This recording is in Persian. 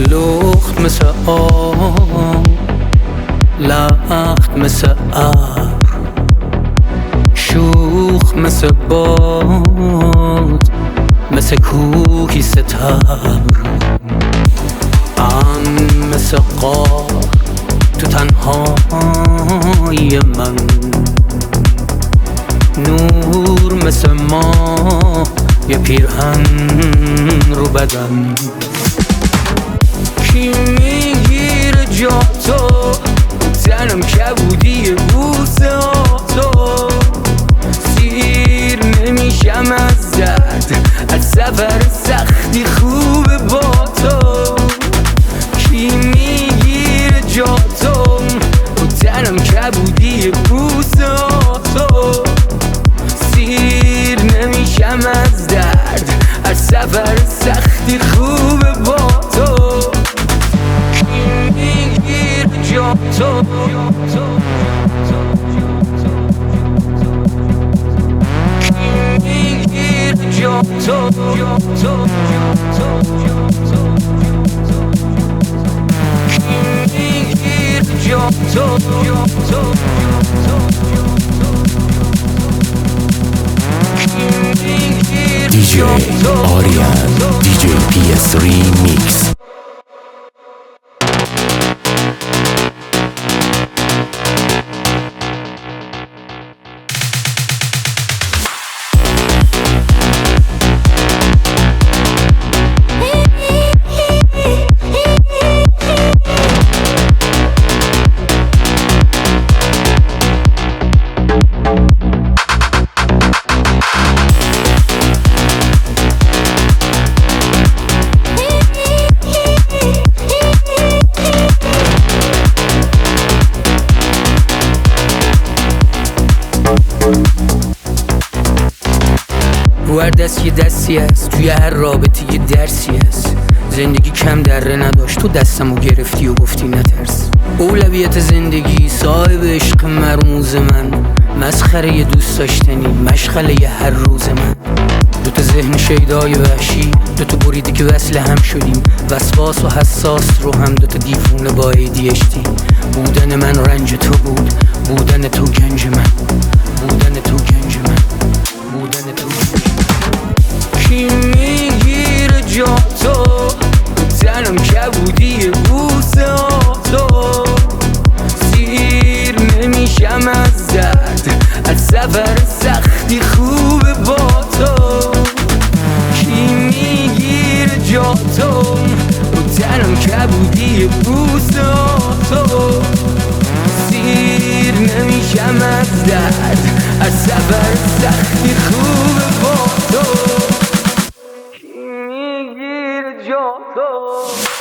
لخت مثل آب، لخت مثل ابر، شوخ مثل باد، مثل کوهی ستبر. مثل قار تو تنهای من، نور مثل ماه یه پیرهن رو بدن. کی میگیره جا تو تنم کبودی بوسه ها تو، سیر نمیشم از درد، از سفر سختی خوبه با تو. کی میگیره جا تو تنم کبودی بوسه ها تو، سیر نمیشم از درد، از سفر سختی خوبه با تو. کی میگیره جا تو، کی میگیره جا تو، DJ Orion, DJ PS Remix. رو هر دست یه دستی هست، توی هر رابطه یه درسی هست. زندگی کم دره نداشت، تو دستمو گرفتی و گفتی نترس. اولویت زندگی صاحب عشق مرموز من، مسخره یه دوست داشتنی مشغله یه هر روز من. دوتا ذهن شیدای وحشی، دوتا بریده که وصل هم شدیم، وسواس و حساس رو هم دوتا دیوونه با ADHD. بودن من رنج تو بود، بودن تو گنج من، بودن تو گنج من، بودن تو گنج من. کی میگیره جا تو تنم کبودی بوسه ها تو، سیر نمیشم از درد، از سفر سختی خوبه با تو. کی میگیره جا تو تنم کبودی بوسه ها تو، سیر نمیشم از درد، از سفر سختی خوبه با تو. کی میگیره جا تو.